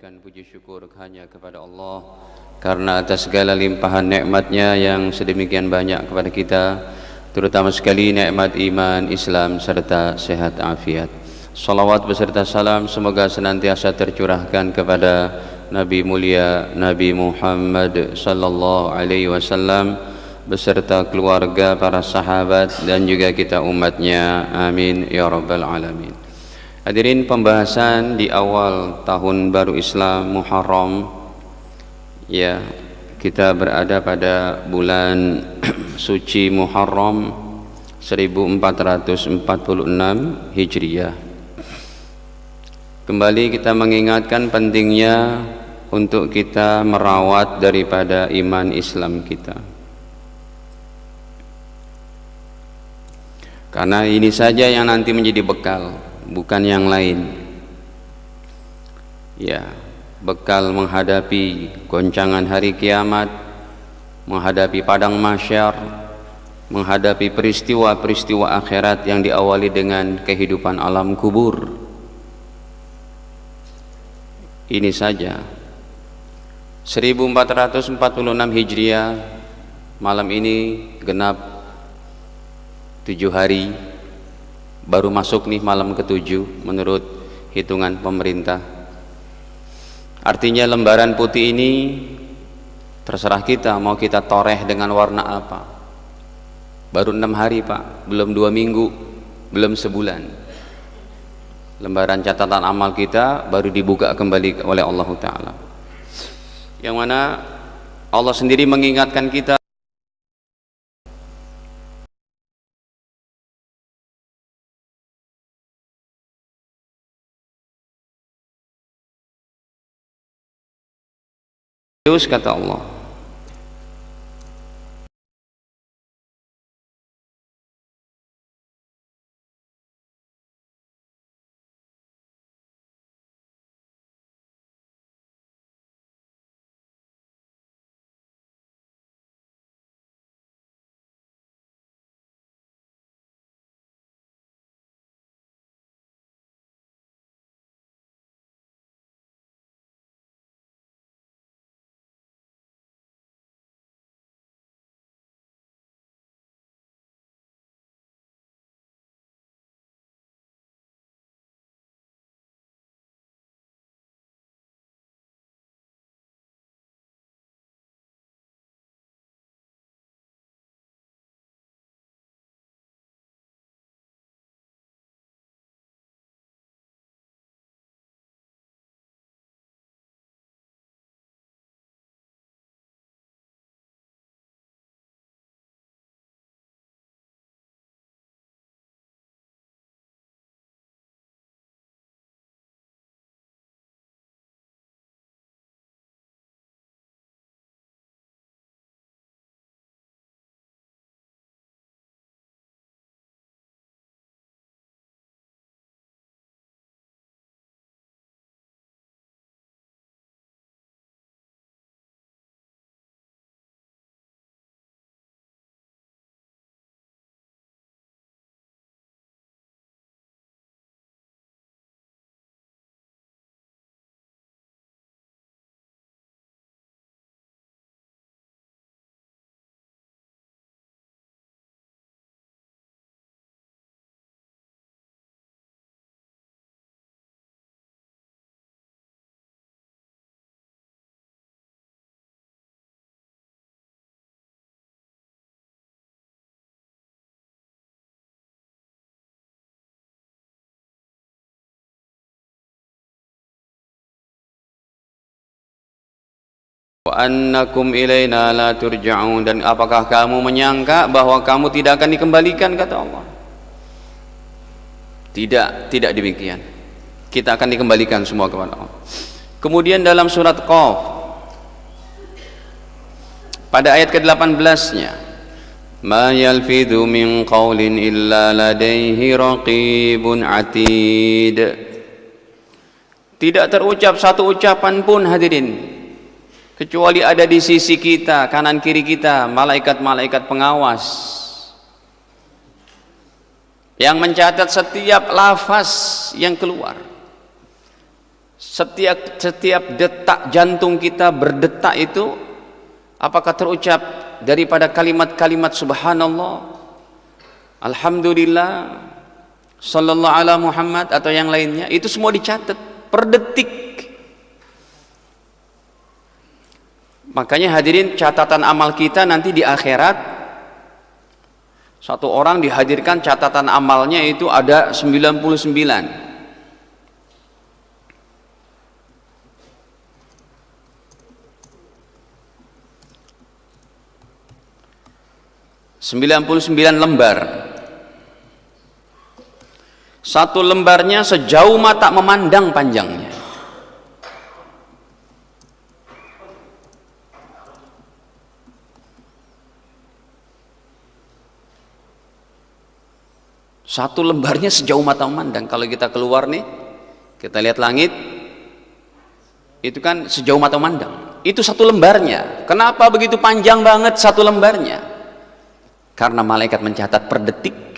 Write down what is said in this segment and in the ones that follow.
Panjatkan puji syukur hanya kepada Allah karena atas segala limpahan nikmat-Nya yang sedemikian banyak kepada kita, terutama sekali nikmat iman, Islam serta sehat afiat. Salawat beserta salam semoga senantiasa tercurahkan kepada Nabi mulia Nabi Muhammad sallallahu alaihi wasallam beserta keluarga, para sahabat dan juga kita umatnya. Amin ya rabbal alamin. Hadirin, pembahasan di awal tahun baru Islam Muharram, ya, kita berada pada bulan suci Muharram 1446 Hijriah. Kembali kita mengingatkan pentingnya untuk kita merawat daripada iman Islam kita, karena ini saja yang nanti menjadi bekal, bukan yang lain. Ya, bekal menghadapi goncangan hari kiamat, menghadapi padang mahsyar, menghadapi peristiwa-peristiwa akhirat yang diawali dengan kehidupan alam kubur. Ini saja 1446 Hijriah, malam ini genap 7 hari, baru masuk nih malam ke-7 menurut hitungan pemerintah. Artinya lembaran putih ini terserah kita mau kita toreh dengan warna apa. Baru 6 hari Pak, belum 2 minggu, belum sebulan. Lembaran catatan amal kita baru dibuka kembali oleh Allah Ta'ala, yang mana Allah sendiri mengingatkan kita terus, kata Allah, wa annakum ilaina la turja'un, dan apakah kamu menyangka bahwa kamu tidak akan dikembalikan, kata Allah. Tidak demikian. Kita akan dikembalikan semua kepada Allah. Kemudian dalam surat Qaf pada ayat ke-18-nya, ma yalfidhu min qawlin illa ladaihi raqibun atid. Tidak terucap satu ucapan pun, hadirin, kecuali ada di sisi kita, kanan kiri kita, malaikat-malaikat pengawas yang mencatat setiap lafaz yang keluar, Setiap detak jantung kita berdetak itu apakah terucap daripada kalimat-kalimat subhanallah, alhamdulillah, sallallahu ala Muhammad atau yang lainnya? Itu semua dicatat per detik. Makanya hadirin, catatan amal kita nanti di akhirat, satu orang dihadirkan catatan amalnya itu ada 99. 99 lembar. Satu lembarnya sejauh mata memandang panjangnya. Satu lembarnya sejauh mata memandang. Kalau kita keluar nih, kita lihat langit, itu kan sejauh mata memandang. Itu satu lembarnya. Kenapa begitu panjang banget satu lembarnya? Karena malaikat mencatat per detik.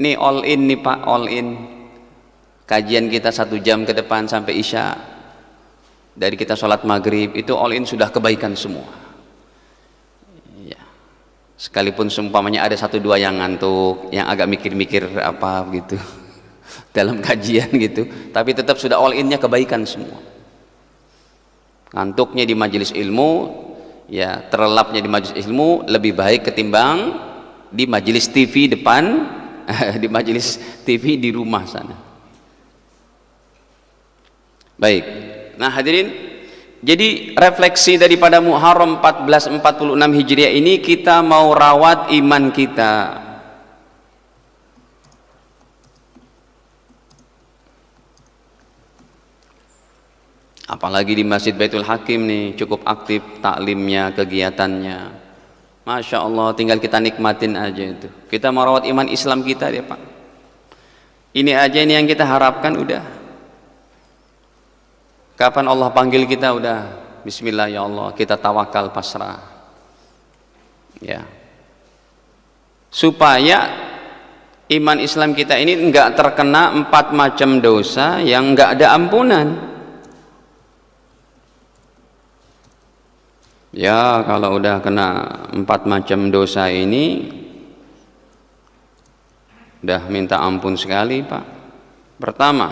Ini all in nih Pak, all in. Kajian kita 1 jam ke depan sampai Isya. Dari kita sholat maghrib, itu all in sudah kebaikan semua. Ya. Sekalipun seumpamanya ada 1-2 yang ngantuk, yang agak mikir-mikir apa gitu dalam kajian gitu, tapi tetap sudah all innya kebaikan semua. Ngantuknya di majelis ilmu, ya terlelapnya di majelis ilmu lebih baik ketimbang di majelis TV depan di majelis TV di rumah sana. Baik, nah hadirin, jadi refleksi daripada Muharram 1446 Hijriah ini, kita mau rawat iman kita. Apalagi di Masjid Baitul Hakim nih, cukup aktif taklimnya, kegiatannya. Masya Allah, tinggal kita nikmatin aja itu. Kita mau rawat iman Islam kita ya Pak. Ini aja ini yang kita harapkan udah. Kapan Allah panggil kita udah bismillah ya Allah, kita tawakal pasrah. Ya. Supaya iman Islam kita ini enggak terkena 4 macam dosa yang enggak ada ampunan. Ya, kalau udah kena 4 macam dosa ini udah minta ampun sekali Pak. Pertama,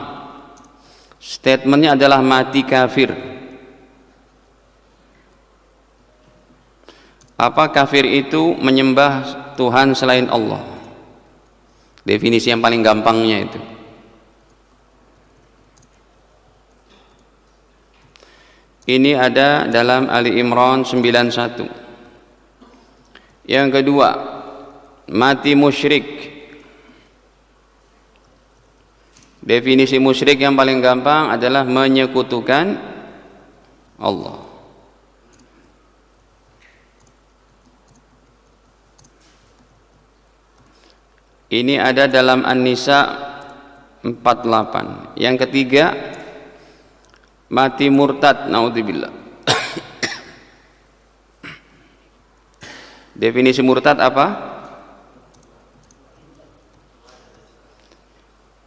statementnya adalah mati kafir. Apa kafir itu? Menyembah Tuhan selain Allah. Definisi yang paling gampangnya itu. Ini ada dalam Ali Imran 91. Yang kedua, mati musyrik. Definisi musyrik yang paling gampang adalah menyekutukan Allah. Ini ada dalam An-Nisa 48. Yang ketiga, mati murtad, naudzubillah. Definisi murtad apa?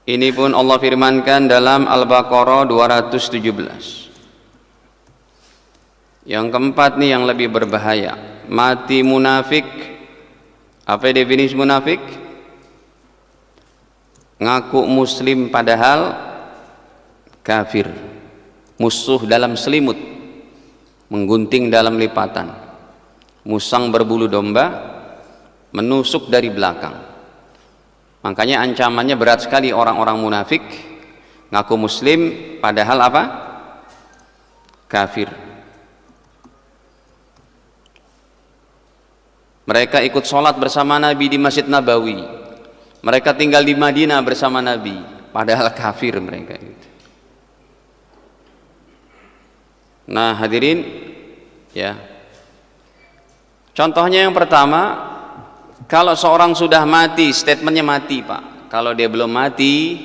Ini pun Allah firmankan dalam Al-Baqarah 217. Yang keempat nih yang lebih berbahaya, mati munafik. Apa definisi munafik? Ngaku muslim padahal kafir. Musuh dalam selimut, menggunting dalam lipatan, musang berbulu domba, menusuk dari belakang. Makanya ancamannya berat sekali orang-orang munafik, ngaku muslim padahal apa? Kafir. Mereka ikut sholat bersama Nabi di Masjid Nabawi, mereka tinggal di Madinah bersama Nabi, padahal kafir mereka itu. Nah hadirin, ya, contohnya yang pertama, kalau seorang sudah mati, statementnya mati Pak. Kalau dia belum mati,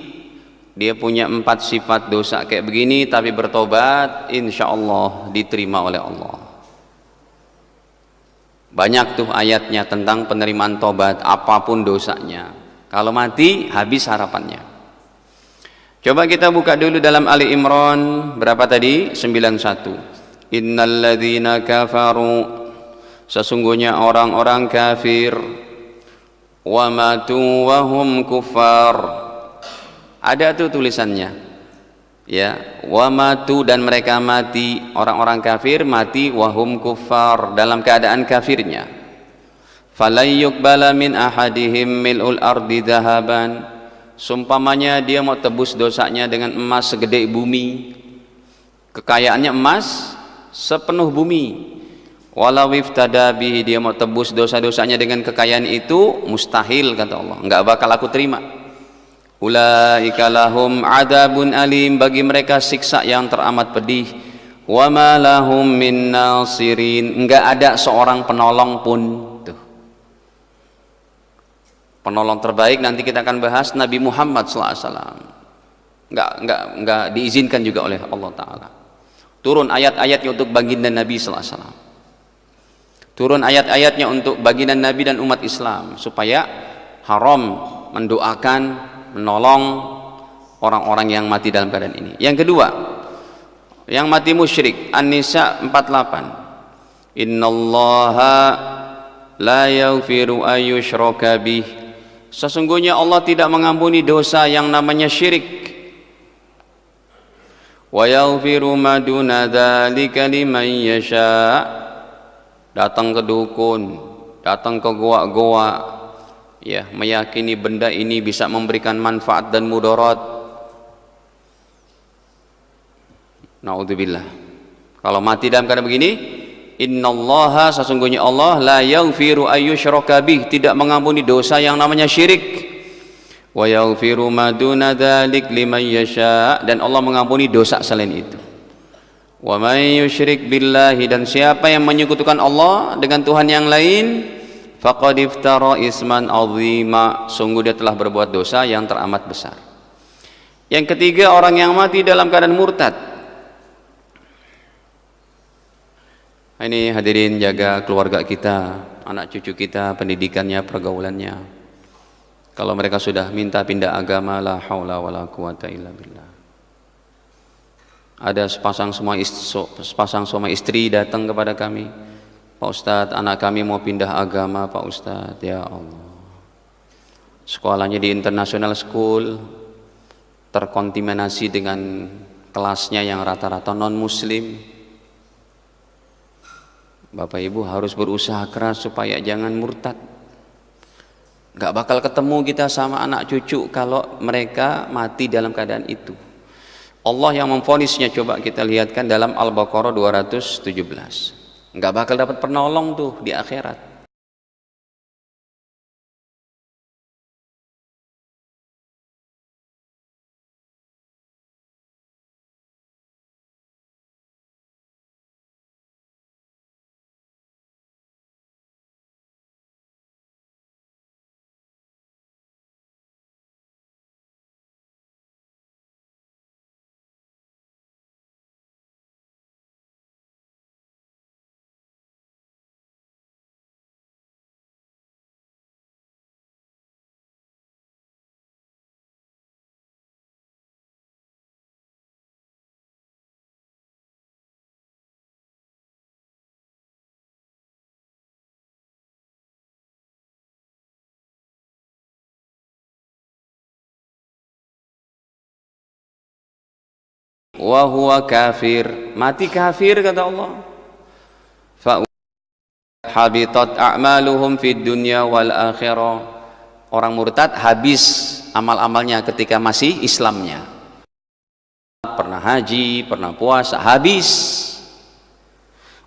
dia punya 4 sifat dosa kayak begini, tapi bertobat, insya Allah diterima oleh Allah. Banyak tuh ayatnya tentang penerimaan tobat apapun dosanya. Kalau mati, habis harapannya. Coba kita buka dulu dalam Ali Imran berapa tadi? 91. Innalladzina kafaru, sesungguhnya orang-orang kafir, wa matu wa hum kuffar. Ada tuh tulisannya. Ya, wa matu, dan mereka mati, orang-orang kafir mati, wa hum kuffar, dalam keadaan kafirnya. Falay yuqbala min ahadihim mil'ul ardi dhahaban, sumpamanya dia mau tebus dosanya dengan emas segede bumi, kekayaannya emas sepenuh bumi, walau iftada bihi, dia mau tebus dosa-dosanya dengan kekayaan itu, mustahil kata Allah, enggak bakal aku terima. Ulaika lahum adabun alim, bagi mereka siksa yang teramat pedih. Wa ma lahum min nasirin, enggak ada seorang penolong pun. Tuh, penolong terbaik nanti kita akan bahas Nabi Muhammad SAW. Enggak diizinkan juga oleh Allah Ta'ala. Turun ayat-ayatnya untuk baginda Nabi SAW. Turun ayat-ayatnya untuk baginda Nabi dan umat Islam, supaya haram mendoakan, menolong orang-orang yang mati dalam keadaan ini. Yang kedua, yang mati musyrik, An-Nisa 48. Innallaha la yaghfiru ayyushraka bih, sesungguhnya Allah tidak mengampuni dosa yang namanya syirik. Wa yaghfiru ma duna dzalika liman yasha, datang ke dukun, datang ke goa-goa, ya, meyakini benda ini bisa memberikan manfaat dan mudarat. Naudzubillah. Kalau mati dalam keadaan begini, innallaha, sesungguhnya Allah, la yaghfiru ayyushraka bih, tidak mengampuni dosa yang namanya syirik. Wa yaghfiru ma duna dzalik liman yasha, dan Allah mengampuni dosa selain itu. Wa may yusyrik billahi, dan siapa yang menyekutukan Allah dengan Tuhan yang lain, faqad iftara isman azima, sungguh dia telah berbuat dosa yang teramat besar. Yang ketiga, orang yang mati dalam keadaan murtad. Ini hadirin, jaga keluarga kita, anak cucu kita, pendidikannya, pergaulannya. Kalau mereka sudah minta pindah agama, la haula wala quwata illa billah. Ada sepasang suami istri datang kepada kami, Pak Ustadz, anak kami mau pindah agama Pak Ustadz. Ya Allah, sekolahnya di international school, terkontaminasi dengan kelasnya yang rata-rata non muslim. Bapak Ibu harus berusaha keras supaya jangan murtad. Gak bakal ketemu kita sama anak cucu kalau mereka mati dalam keadaan itu. Allah yang memvonisnya, coba kita lihatkan dalam Al-Baqarah 217. Nggak bakal dapat penolong tuh di akhirat. Wa huwa kafir, mati kafir kata Allah. Fa habitat a'maluhum fid dunya wal akhirah. Orang murtad habis amal-amalnya ketika masih Islamnya. Pernah haji, pernah puasa, habis.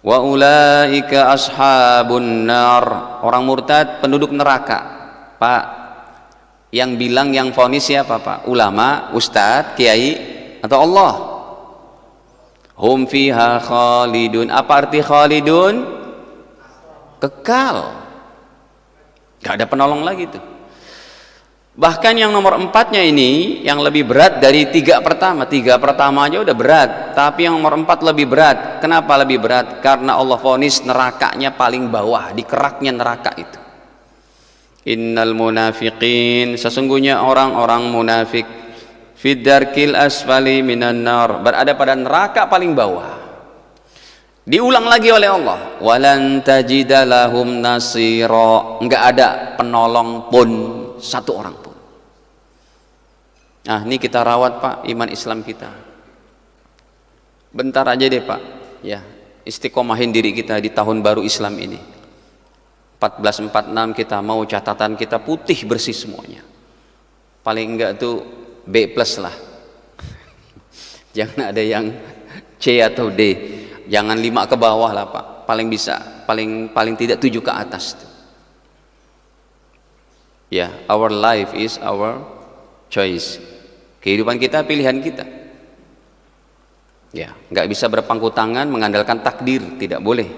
Wa ulaika ashabun nar, orang murtad penduduk neraka. Pak, yang bilang, yang vonis siapa Pak? Ulama, ustadz, kiai, atau Allah? Hum fiha khalidun. Apa arti khalidun? Kekal, gak ada penolong lagi tuh. Bahkan yang nomor 4-nya ini yang lebih berat dari 3 pertama. 3 pertama aja udah berat, tapi yang nomor 4 lebih berat. Kenapa lebih berat? Karena Allah vonis nerakanya paling bawah, di keraknya neraka itu. Innal munafiqin, sesungguhnya orang-orang munafik, fid darkil asfali minan nar, berada pada neraka paling bawah. Diulang lagi oleh Allah, walan tajida lahum nasira, enggak ada penolong pun satu orang pun. Nah, ini kita rawat Pak iman Islam kita. Bentar aja deh Pak, ya, istiqomahin diri kita di tahun baru Islam ini. 1446 kita mau catatan kita putih bersih semuanya. Paling enggak tuh B+ lah. Jangan ada yang C atau D. Jangan 5 ke bawah lah Pak. Paling bisa, paling tidak 7 ke atas. Ya, our life is our choice. Kehidupan kita pilihan kita. Ya, nggak bisa berpangku tangan mengandalkan takdir, tidak boleh.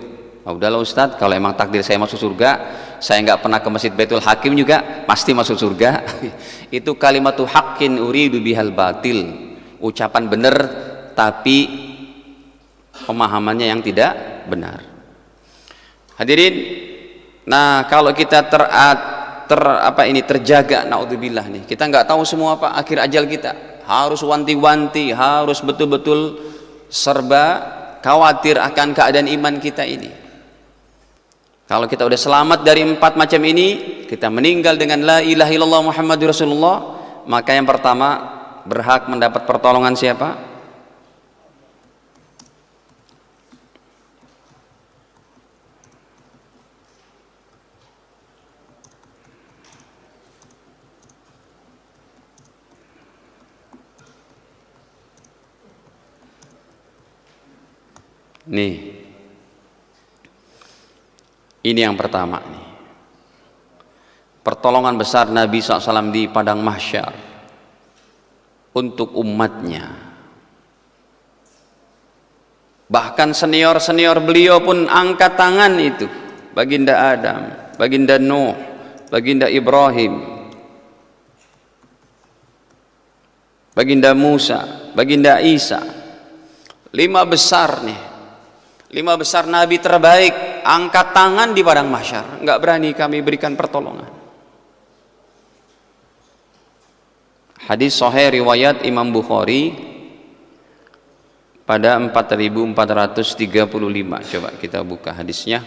Udahlah Ustadz, kalau emang takdir saya masuk surga, saya nggak pernah ke Masjid Baitul Hakim juga pasti masuk surga. Itu kalimatu haqqin uridu bihal batil, ucapan benar tapi pemahamannya yang tidak benar. Hadirin, nah kalau kita terjaga, naudzubillah nih, kita nggak tahu semua Pak akhir ajal kita, harus wanti-wanti, harus betul-betul serba khawatir akan keadaan iman kita ini. Kalau kita udah selamat dari 4 macam ini, kita meninggal dengan la ilaha illallah Muhammadur Rasulullah, maka yang pertama berhak mendapat pertolongan siapa? Nih, ini yang pertama nih, pertolongan besar Nabi SAW di padang mahsyar untuk umatnya. Bahkan senior-senior beliau pun angkat tangan itu, baginda Adam, baginda Nuh, baginda Ibrahim, baginda Musa, baginda Isa. 5 besar nih, 5 besar Nabi terbaik angkat tangan di padang mahsyar, nggak berani kami berikan pertolongan. Hadis sahih riwayat Imam Bukhari pada 4435. Coba kita buka hadisnya.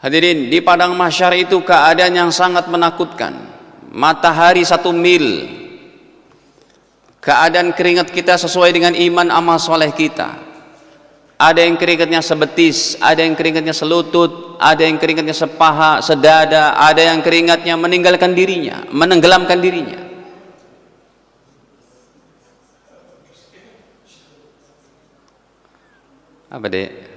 Hadirin, di padang mahsyar itu keadaan yang sangat menakutkan. Matahari 1 mil, keadaan keringat kita sesuai dengan iman amal soleh kita. Ada yang keringatnya sebetis, ada yang keringatnya selutut, ada yang keringatnya sepaha, sedada, ada yang keringatnya meninggalkan dirinya, menenggelamkan dirinya. Apa dek?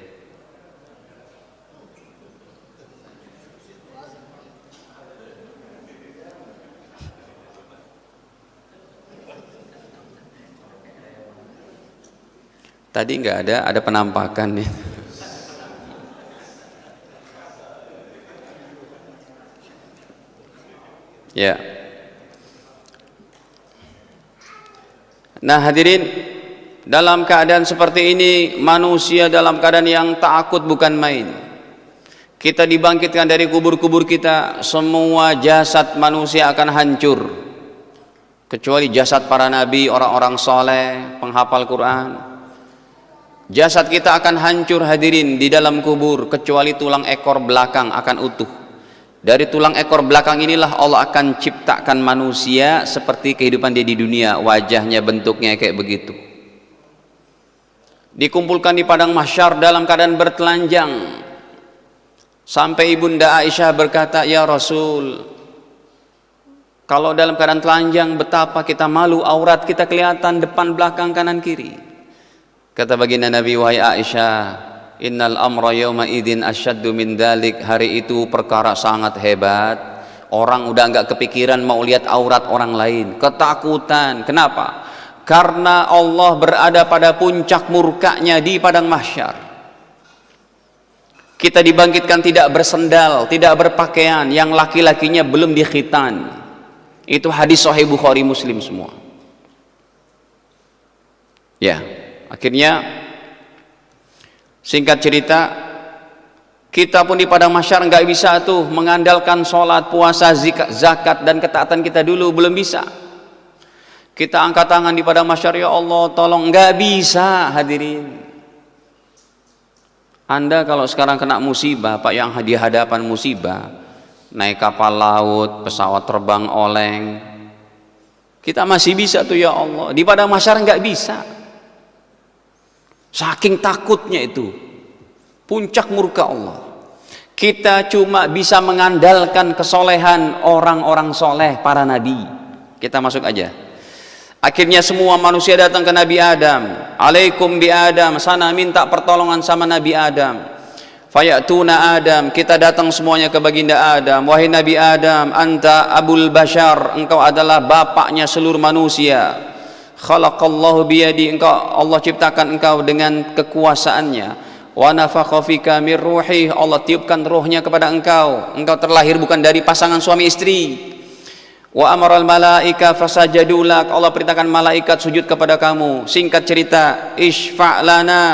Tadi nggak ada penampakan nih. Ya. Nah hadirin, dalam keadaan seperti ini manusia dalam keadaan yang takut bukan main. Kita dibangkitkan dari kubur-kubur kita, semua jasad manusia akan hancur kecuali jasad para nabi, orang-orang soleh, penghafal Quran. Jasad kita akan hancur hadirin di dalam kubur kecuali tulang ekor belakang akan utuh. Dari tulang ekor belakang inilah Allah akan ciptakan manusia seperti kehidupan dia di dunia, wajahnya bentuknya kayak begitu. Dikumpulkan di padang mahsyar dalam keadaan bertelanjang. Sampai ibunda Aisyah berkata, "Ya Rasul, kalau dalam keadaan telanjang betapa kita malu, aurat kita kelihatan depan belakang kanan kiri." Kata baginda Nabi, "Wahai Aisyah, innal amra yawma idin asyaddu min dalik." Hari itu perkara sangat hebat. Orang udah enggak kepikiran mau lihat aurat orang lain, ketakutan. Kenapa? Karena Allah berada pada puncak murkanya di padang mahsyar. Kita dibangkitkan tidak bersendal, tidak berpakaian, yang laki-lakinya belum dikhitan. Itu hadis sahih Bukhari Muslim semua. Ya. Akhirnya singkat cerita, Kita pun di padang mahsyar nggak bisa tuh mengandalkan sholat, puasa, zakat dan ketaatan kita dulu, belum bisa. Kita angkat tangan di padang mahsyar, ya Allah tolong, nggak bisa hadirin. Anda kalau sekarang kena musibah, Pak, yang di hadapan musibah, naik kapal laut, pesawat terbang oleng, kita masih bisa tuh ya Allah. Di padang mahsyar nggak bisa. Saking takutnya itu, puncak murka Allah. Kita cuma bisa mengandalkan kesolehan orang-orang soleh, para nabi. Kita masuk aja. Akhirnya semua manusia datang ke Nabi Adam. Alaikum bi Adam, sana minta pertolongan sama Nabi Adam. Fayatuna Adam, kita datang semuanya ke baginda Adam. Wahai Nabi Adam, anta abul bashar, engkau adalah bapaknya seluruh manusia. Khalaqallahu biyadi, engkau Allah ciptakan engkau dengan kekuasaannya. Wa nafakha fika min ruhi, Allah tiupkan rohnya kepada engkau. Engkau terlahir bukan dari pasangan suami istri. Wa amaral malaika fasajadu lak, Allah perintahkan malaikat sujud kepada kamu. Singkat cerita, isfa' lana,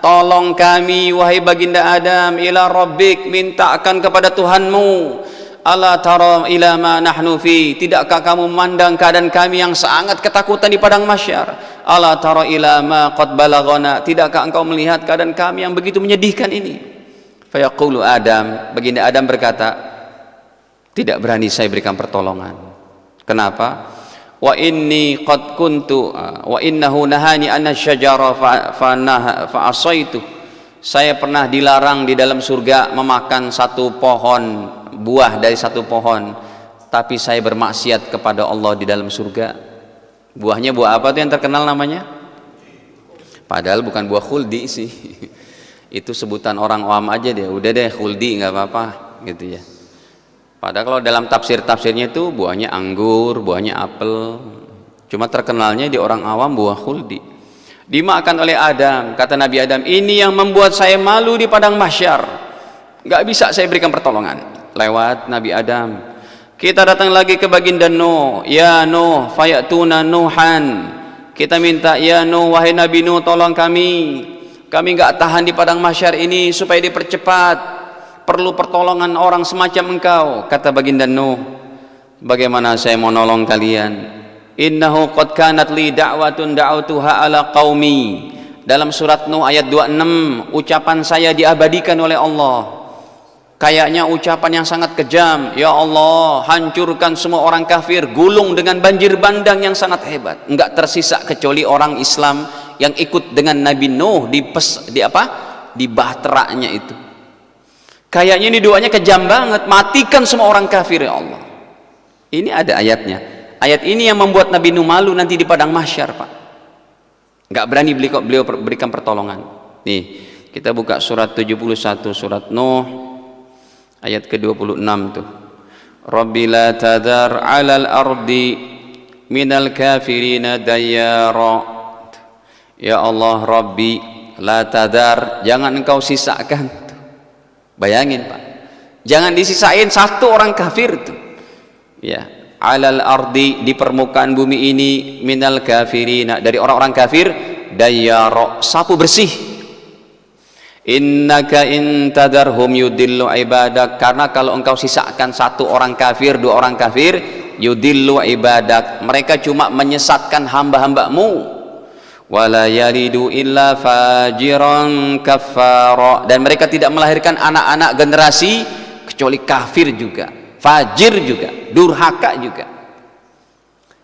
tolong kami wahai baginda Adam, ila rabbik, mintakan kepada Tuhanmu. Ala tara ila ma nahnu fi, tidakkah kamu memandang keadaan kami yang sangat ketakutan di padang mahsyar? Ala tara ila ma qad balaghana, tidakkah engkau melihat keadaan kami yang begitu menyedihkan ini? Fayaqulu Adam, baginda Adam berkata, tidak berani saya berikan pertolongan. Kenapa? Wa inni qad kuntu wa innahu nahani anna syajara fa asaitu. Saya pernah dilarang di dalam surga memakan satu pohon, buah dari satu pohon, tapi saya bermaksiat kepada Allah di dalam surga. Buahnya buah apa tuh yang terkenal namanya? Padahal bukan buah khuldi sih. Itu sebutan orang awam aja deh. Udah deh khuldi nggak apa-apa gitu ya. Padahal kalau dalam tafsir-tafsirnya itu buahnya anggur, buahnya apel. Cuma terkenalnya di orang awam buah khuldi. Dimakan oleh Adam. Kata Nabi Adam, ini yang membuat saya malu di padang mahsyar. Nggak bisa saya berikan pertolongan. Lewat Nabi Adam, kita datang lagi ke baginda Nuh. Ya Nuh, fayatuna Nuhan, kita minta, ya Nuh, wahai Nabi Nuh, tolong kami nggak tahan di padang mahsyar ini, supaya dipercepat, perlu pertolongan orang semacam engkau. Kata baginda Nuh, bagaimana saya mau nolong kalian? Innahu qad kanat li da'watun da'utuha ala qaumi. Dalam surat Nuh ayat 26, ucapan saya diabadikan oleh Allah. Kayaknya ucapan yang sangat kejam. Ya Allah, hancurkan semua orang kafir, gulung dengan banjir bandang yang sangat hebat. Enggak tersisa kecuali orang Islam yang ikut dengan Nabi Nuh di bahteranya itu. Kayaknya ini doanya kejam banget, matikan semua orang kafir ya Allah. Ini ada ayatnya. Ayat ini yang membuat Nabi Nuh malu nanti di padang mahsyar, Pak. Enggak berani beliau berikan pertolongan. Nih, kita buka surat 71, surat Nuh ayat ke-26 tuh. Rabbi la tadhar 'alal ardi minal kafirina dayyara. Ya Allah Rabbi, la tadhar, jangan engkau sisakan. Bayangin Pak, jangan disisain satu orang kafir tuh. Ya, 'alal ardi, di permukaan bumi ini, minal kafirina, dari orang-orang kafir, dayyara, sapu bersih. Innaka in tadarhum yudillu ibadak, karena kalau engkau sisakan satu orang kafir, dua orang kafir, yudillu ibadak, mereka cuma menyesatkan hamba-hambamu. Wala yalidu illa fajiran kafara, dan mereka tidak melahirkan anak-anak generasi kecuali kafir juga, fajir juga, durhaka juga.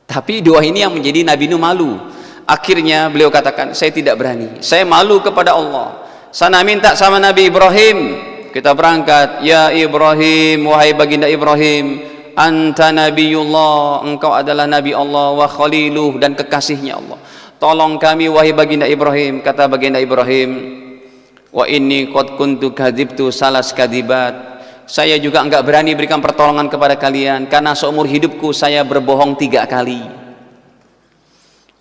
Tapi doa ini yang menjadi Nabi Nuh malu. Akhirnya beliau katakan, saya tidak berani, saya malu kepada Allah. Sana minta sama Nabi Ibrahim, kita berangkat. Ya Ibrahim, wahai baginda Ibrahim, anta nabiyullah, engkau adalah nabi Allah, wa khaliluh, dan kekasihnya Allah. Tolong kami wahai baginda Ibrahim. Kata baginda Ibrahim, wa inni qad kuntu kadzibtu salas kadibat, saya juga enggak berani berikan pertolongan kepada kalian karena seumur hidupku saya berbohong 3 kali.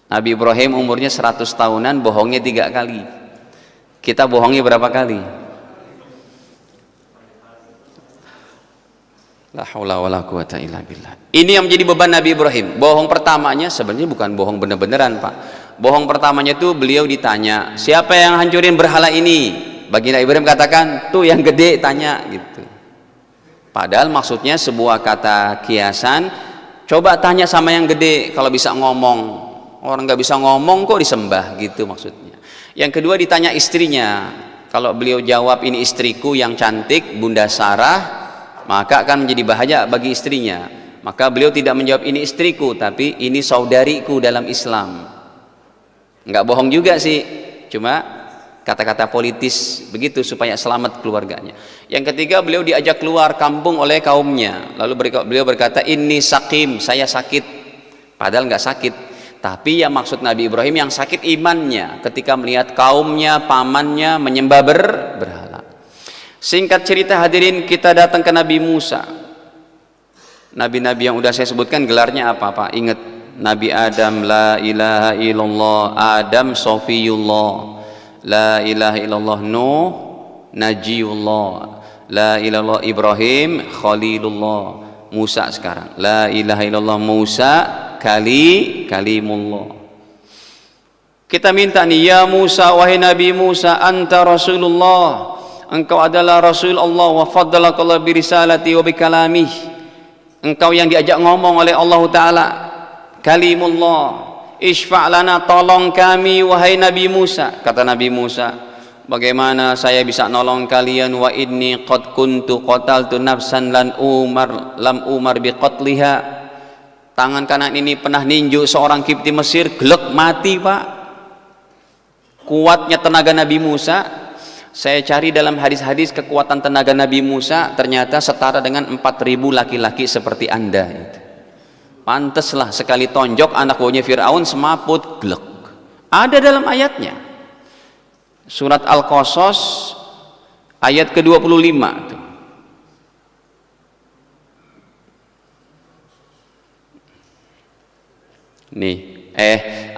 Nabi Ibrahim umurnya 100 tahunan, bohongnya 3 kali. Kita bohongnya berapa kali? La haula wala quwata illa billah. Ini yang menjadi beban Nabi Ibrahim. Bohong pertamanya sebenarnya bukan bohong bener-beneran, Pak. Bohong pertamanya itu beliau ditanya, siapa yang hancurin berhala ini? Baginda Ibrahim katakan, tuh yang gede tanya gitu. Padahal maksudnya sebuah kata kiasan, coba tanya sama yang gede kalau bisa ngomong. Orang nggak bisa ngomong kok disembah gitu maksudnya. Yang kedua ditanya istrinya. Kalau beliau jawab ini istriku yang cantik, Bunda Sarah, maka akan menjadi bahaya bagi istrinya. Maka beliau tidak menjawab ini istriku, tapi ini saudariku dalam Islam. Nggak bohong juga sih, cuma kata-kata politis begitu supaya selamat keluarganya. Yang ketiga, beliau diajak keluar kampung oleh kaumnya. Lalu beliau berkata, ini sakim, saya sakit. Padahal nggak sakit. Tapi yang maksud Nabi Ibrahim yang sakit imannya ketika melihat kaumnya, pamannya menyembah berhala. Singkat cerita hadirin, kita datang ke Nabi Musa. Nabi-nabi yang udah saya sebutkan gelarnya apa Pak? Ingat, Nabi Adam la ilaha illallah, Adam Sofiyullah, la ilaha illallah Nuh Najiullah, la ilaha Ibrahim Khalilullah, Musa sekarang la ilaha illallah Musa Kalimullah. Kita minta nih, ya Musa, wahai Nabi Musa, anta Rasulullah, engkau adalah Rasul Allah, wa faddalakallah birisalati wa bikalamih, engkau yang diajak ngomong oleh Allah Ta'ala, Kalimullah, isfa' lana, tolong kami wahai Nabi Musa. Kata Nabi Musa, bagaimana saya bisa nolong kalian, wa inni qad kuntu qataltu nafsan lam umar biqatliha, tangan kanan ini pernah ninju seorang Kipti Mesir, gelek mati Pak. Kuatnya tenaga Nabi Musa, saya cari dalam hadis-hadis kekuatan tenaga Nabi Musa, ternyata setara dengan 4.000 laki-laki seperti Anda itu. Pantaslah sekali tonjok anak buahnya Fir'aun semaput glek. Ada dalam ayatnya. Surat Al-Qasas ayat ke-25 tuh. Nih,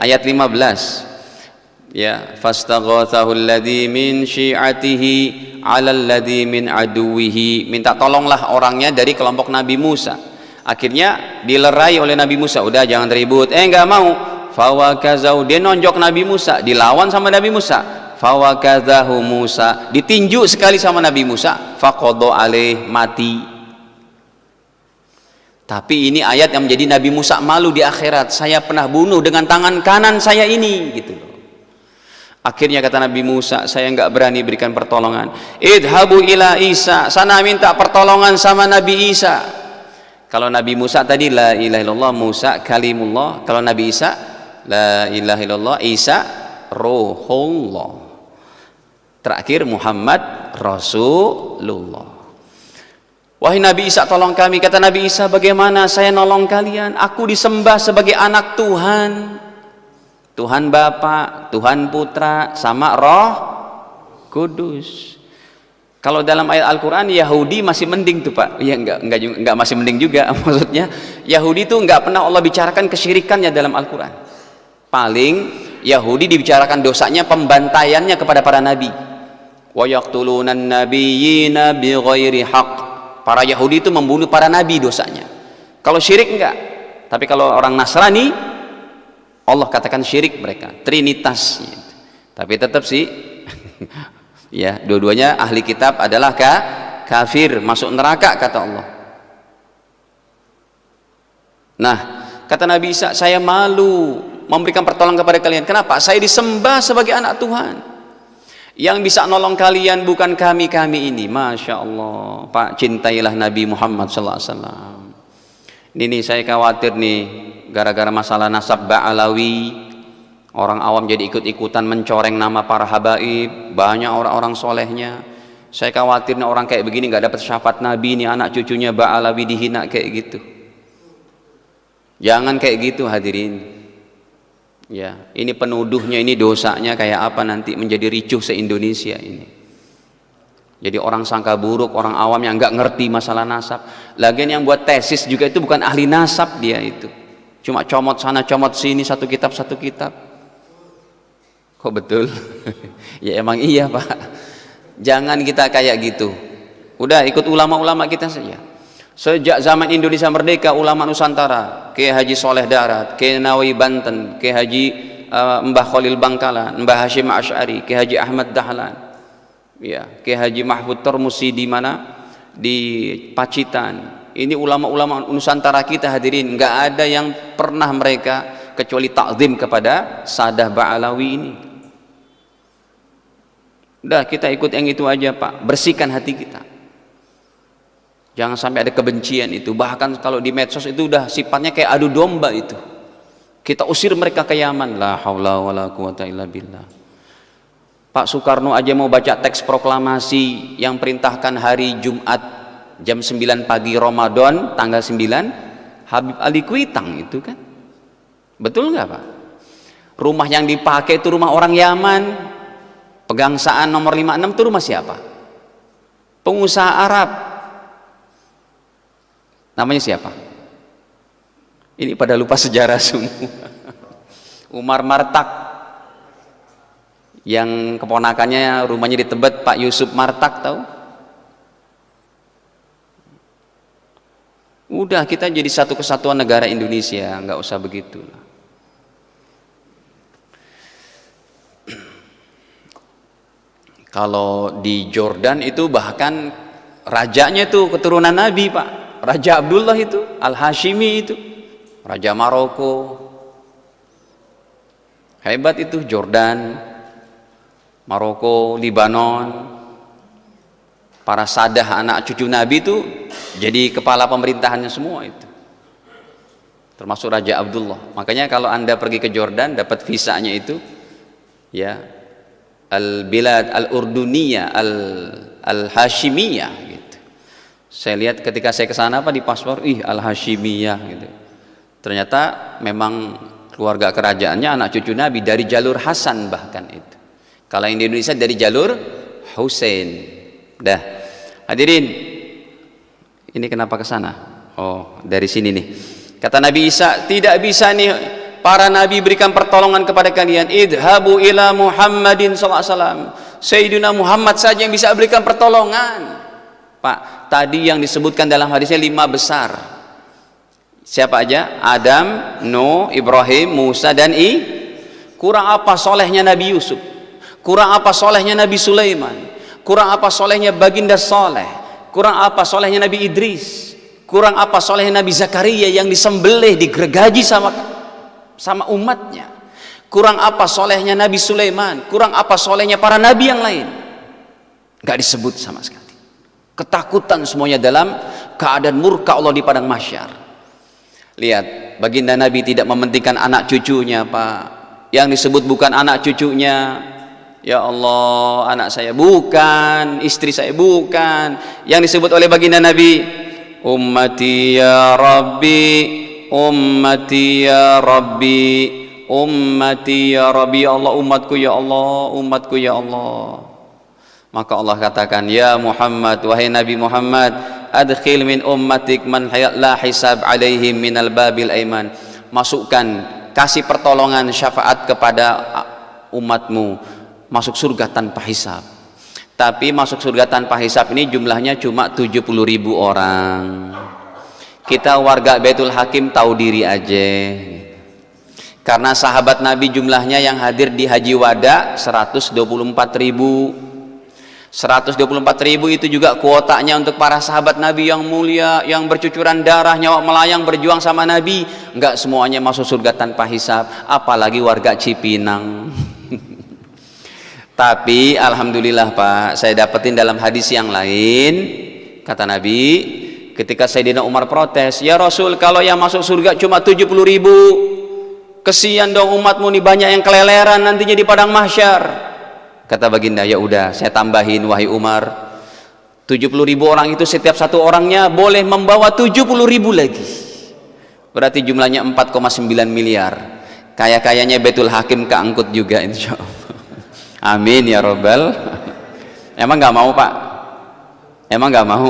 ayat 15. Ya, fastaghathahu alladhi min syi'atihi 'ala alladhi min aduwihi. Minta tolonglah orangnya dari kelompok Nabi Musa. Akhirnya dilerai oleh Nabi Musa, udah jangan ribut. Enggak mau. Fawakazau, dia nonjok Nabi Musa, dilawan sama Nabi Musa. Fawakazahu Musa, ditinju sekali sama Nabi Musa. Faqadha alaih, mati. Tapi ini ayat yang menjadi Nabi Musa malu di akhirat. Saya pernah bunuh dengan tangan kanan saya ini, gitu loh. Akhirnya kata Nabi Musa, saya enggak berani berikan pertolongan. Idhabu ila Isa, sana minta pertolongan sama Nabi Isa. Kalau Nabi Musa tadi la ilaha illallah Musa kalimullah, kalau Nabi Isa la ilaha illallah Isa ruhullah, terakhir Muhammad Rasulullah. Wahai Nabi Isa, tolong kami. Kata Nabi Isa, bagaimana saya nolong kalian? Aku disembah sebagai anak Tuhan, Tuhan Bapa, Tuhan Putra, sama Roh Kudus. Kalau dalam ayat Al-Quran Yahudi masih mending tuh Pak. Ya enggak masih mending juga. Maksudnya Yahudi tuh enggak pernah Allah bicarakan kesyirikannya dalam Al-Quran. Paling Yahudi dibicarakan dosanya, pembantaiannya kepada para nabi. Wa yaqtulunan nabiyyina bighairi haqq. Para Yahudi itu membunuh para nabi dosanya. Kalau syirik enggak. Tapi kalau orang Nasrani, Allah katakan syirik mereka, trinitas. Tapi tetap sih ya, dua-duanya ahli kitab adalah kafir, masuk neraka kata Allah. Nah, kata Nabi Isa, saya malu memberikan pertolongan kepada kalian. Kenapa? Saya disembah sebagai anak Tuhan. Yang bisa nolong kalian bukan kami ini. Masya Allah Pak, cintailah Nabi Muhammad SAW. Ini saya khawatir nih, gara-gara masalah nasab Ba'alawi, orang awam jadi ikut-ikutan mencoreng nama para habaib, banyak orang-orang solehnya. Saya khawatir nih orang kayak begini nggak dapat syafaat Nabi, nih anak cucunya Ba'alawi dihina kayak gitu. Jangan kayak gitu hadirin. Ya, ini penuduhnya, ini dosanya kayak apa nanti, menjadi ricuh se-Indonesia ini. Jadi orang sangka buruk, orang awam yang nggak ngerti masalah nasab. Lagian yang buat tesis juga itu bukan ahli nasab, dia itu cuma comot sana comot sini, satu kitab. Kok betul? Ya emang iya Pak. Jangan kita kayak gitu. Udah ikut ulama-ulama kita saja. Sejak zaman Indonesia merdeka, ulama Nusantara, Kiai Haji Soleh Darat, Kiai Nawawi Banten, Kiai Haji Mbah Khalil Bangkalan, Mbah Hashim Asy'ari, Kiai Haji Ahmad Dahlan, Ya, Kiai Haji Mahfud Tormusi di mana? Di Pacitan. Ini ulama-ulama Nusantara kita hadirin, nggak ada yang pernah mereka kecuali takzim kepada Sadah Ba'alawi ini. Udah, kita ikut yang itu aja Pak, bersihkan hati kita, jangan sampai ada kebencian itu. Bahkan kalau di medsos itu udah sifatnya kayak adu domba itu, kita usir mereka ke Yaman. La haula wala quwata illa billah. Pak Soekarno aja mau baca teks proklamasi yang perintahkan hari Jumat jam 9 pagi Ramadan tanggal 9, Habib Ali Kuitang itu kan, betul nggak Pak? Rumah yang dipakai itu rumah orang Yaman. Pegangsaan nomor 56 itu rumah siapa? Pengusaha Arab. Namanya siapa? Ini pada lupa sejarah semua. Umar Martak, yang keponakannya rumahnya di Tebet, Pak Yusuf Martak, tahu? Udah, kita jadi satu kesatuan negara Indonesia, nggak usah begitu. Kalau di Jordan itu bahkan rajanya itu keturunan Nabi Pak, Raja Abdullah itu Al-Hashimi itu, Raja Maroko. Hebat itu Jordan, Maroko, Libanon. Para sadah anak cucu Nabi itu jadi kepala pemerintahannya semua itu, termasuk Raja Abdullah. Makanya kalau Anda pergi ke Jordan dapat visanya itu ya, Al-Bilad Al-Urduniyah Al-Hashimiyah gitu. Saya lihat ketika saya ke sana Pak di paspor, Al-Hashimiyah gitu. Ternyata memang keluarga kerajaannya anak cucu Nabi dari jalur Hasan bahkan itu. Kalau yang di Indonesia dari jalur Husain. Dah. Hadirin, ini kenapa ke sana? Oh, dari sini nih. Kata Nabi Isa, tidak bisa nih para nabi berikan pertolongan kepada kalian. Idhabu ila Muhammadin sallallahu alaihi wasallam. Sayyidina Muhammad saja yang bisa berikan pertolongan. Pak, tadi yang disebutkan dalam hadisnya 5 besar. Siapa aja? Adam, Nuh, Ibrahim, Musa dan Kurang apa solehnya Nabi Yusuf? Kurang apa solehnya Nabi Sulaiman? Kurang apa solehnya baginda Saleh? Kurang apa solehnya Nabi Idris? Kurang apa solehnya Nabi Zakaria yang disembelih, digergaji sama umatnya? Kurang apa solehnya Nabi Sulaiman? Kurang apa solehnya para nabi yang lain? Gak disebut sama sekali. Ketakutan semuanya dalam keadaan murka Allah di padang mahsyar. Lihat, baginda Nabi tidak mementingkan anak cucunya Pak. Yang disebut bukan anak cucunya, ya Allah, anak saya bukan, istri saya bukan. Yang disebut oleh baginda Nabi, ummati ya Rabbi, ummati ya Rabbi, ummati ya Rabbi, ya Allah, umatku ya Allah, umatku ya Allah. Maka Allah katakan, ya Muhammad, wahai Nabi Muhammad, adkhil min ummatik man la hisab alaihim minal babil aiman. Masukkan, kasih pertolongan syafaat kepada umatmu masuk surga tanpa hisab. Tapi masuk surga tanpa hisab ini jumlahnya cuma 70.000 orang. Kita warga Baitul Hakim tahu diri aja. Karena sahabat Nabi jumlahnya yang hadir di Haji Wada 124.000. 124.000 itu juga kuotanya untuk para sahabat Nabi yang mulia, yang bercucuran darah, nyawa melayang berjuang sama Nabi. Enggak semuanya masuk surga tanpa hisab, apalagi warga Cipinang. Tapi alhamdulillah Pak, saya dapetin dalam hadis yang lain, kata Nabi, ketika Sayyidina Umar protes, ya Rasul, kalau yang masuk surga cuma 70.000, kesian dong umatmu nih, banyak yang keleleran nantinya di padang mahsyar. Kata baginda, ya udah saya tambahin wahai Umar, 70.000 orang itu setiap satu orangnya boleh membawa 70.000 lagi. Berarti jumlahnya 4,9 miliar. Kaya-kayanya Baitul Hakim keangkut juga insya Allah. Amin ya Rabbal. Emang nggak mau Pak? Emang nggak mau?